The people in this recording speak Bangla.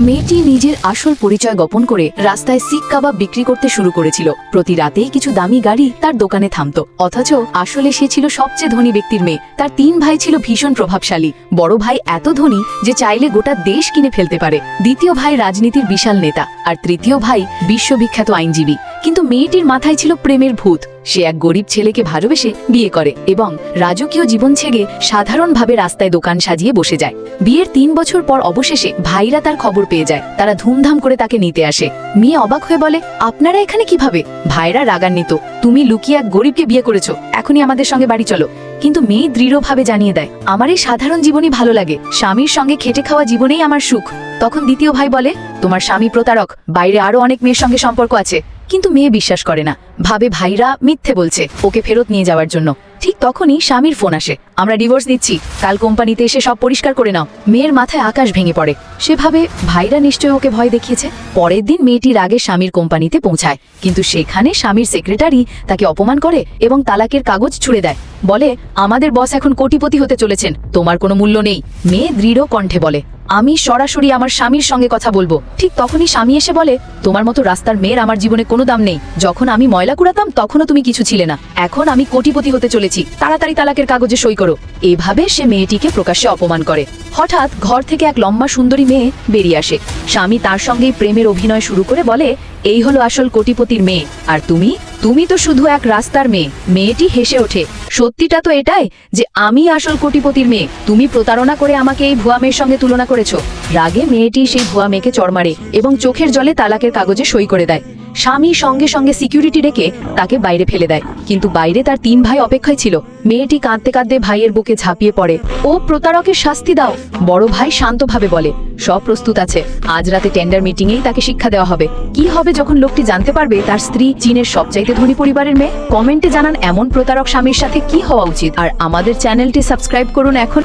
মেয়েটি নিজের আসল পরিচয় গোপন করে রাস্তায় শিক কাবাব বিক্রি করতে শুরু করেছিল। প্রতি রাতেই কিছু দামি গাড়ি তার দোকানে থামত, অথচ আসলে সে ছিল সবচেয়ে ধনী ব্যক্তির মেয়ে। তার 3 ভাই ছিল ভীষণ প্রভাবশালী। বড় ভাই এত ধনী যে চাইলে গোটা দেশ কিনে ফেলতে পারে, দ্বিতীয় ভাই রাজনীতির বিশাল নেতা, আর তৃতীয় ভাই বিশ্ববিখ্যাত আইনজীবী। কিন্তু মেয়েটির মাথায় ছিল প্রেমের ভূত। সে এক গরিব ছেলেকে ভালোবেসে বিয়ে করে এবং রাজকীয় জীবন ছেড়ে সাধারণভাবে রাস্তায় দোকান সাজিয়ে বসে যায়। বিয়ের 3 বছর পর অবশেষে ভাইরা তার খবর পেয়ে যায়। তারা ধুমধাম করে তাকে নিতে আসে। মেয়ে অবাক হয়ে বলে, আপনারা এখানে কিভাবে? ভাইরা রাগান্বিত, তুমি লুকিয়ে এক গরিবকে বিয়ে করেছো, এখনই আমাদের সঙ্গে বাড়ি চলো। কিন্তু মেয়ে দৃঢ়ভাবে জানিয়ে দেয়, আমার এই সাধারণ জীবনই ভালো লাগে, স্বামীর সঙ্গে খেটে খাওয়া জীবনেই আমার সুখ। তখন দ্বিতীয় ভাই বলে, তোমার স্বামী প্রতারক, বাইরে আরো অনেক মেয়ের সঙ্গে সম্পর্ক আছে। কিন্তু মেয়ে বিশ্বাস করে না, ভাবে ভাইরা মিথ্যে বলছে ওকে ফেরত নিয়ে যাওয়ার জন্য। ঠিক তখনই স্বামীর ফোন আসে, আমরা ডিভোর্স দিচ্ছি, কাল কোম্পানিতে এসে সব পরিষ্কার করে নাও। মেয়ের মাথায় আকাশ ভেঙে পড়ে। সে ভাবে ভাইরা নিশ্চয়ই ওকে ভয় দেখিয়েছে। পরের দিন মেয়েটির আগে স্বামীর কোম্পানিতে পৌঁছায়, কিন্তু সেখানে স্বামীর সেক্রেটারি তাকে অপমান করে এবং তালাকের কাগজ ছুঁড়ে দেয়। বলে, আমাদের বস এখন কোটিপতি হতে চলেছেন, তোমার কোনো মূল্য নেই। মেয়ে দৃঢ় কণ্ঠে বলে, আমি সরাসরি আমার স্বামীর সঙ্গে কথা বলবো। ঠিক তখনই স্বামী এসে বলে, তোমার মতো রাস্তার মেয়ের আমার জীবনে কোনো দাম নেই। যখন আমি ময়লা কুড়াতাম তখনও তুমি কিছু ছিলে না, এখন আমি কোটিপতি হতে চলেছি, তাড়াতাড়ি তালাকের কাগজে সই করো। এভাবে সে মেয়েটিকে প্রকাশ্যে অপমান করে। হঠাৎ ঘর থেকে এক লম্বা সুন্দরী মেয়ে বেরিয়ে আসে। স্বামী তার সঙ্গে প্রেমের অভিনয় শুরু করে বলে, এই হলো আসল কোটিপতির মেয়ে, আর তুমি তো শুধু এক রাস্তার মেয়ে। মেয়েটি হেসে ওঠে, সত্যিটা তো এটাই যে আমি আসল কোটিপতির মেয়ে, তুমি প্রতারণা করে আমাকে এই ভুয়া মেয়ের সঙ্গে তুলনা করেছো। রাগে মেয়েটি সেই ভুয়া মেয়েকে চড় মারে এবং চোখের জলে তালাকের কাগজে সই করে দেয়। স্বামী সঙ্গে সঙ্গে সিকিউরিটি ডেকে তাকে বাইরে ফেলে দেয়। কিন্তু বাইরে তার 3 ভাই অপেক্ষায় ছিল। মেয়েটি কাঁদতে কাঁদতে ভাইয়ের বুকে ঝাঁপিয়ে পড়ে, ও প্রতারকের শাস্তি দাও। বড় ভাই শান্তভাবে বলে, সব প্রস্তুত আছে, আজ রাতে টেন্ডার মিটিংয়েই তাকে শিক্ষা দেওয়া হবে। কি হবে যখন লোকটি জানতে পারবে তার স্ত্রী চীনের সবচাইতে ধনী পরিবারের মেয়ে? কমেন্টে জানান এমন প্রতারক স্বামীর সাথে কি হওয়া উচিত। আর আমাদের চ্যানেলটি সাবস্ক্রাইব করুন এখন।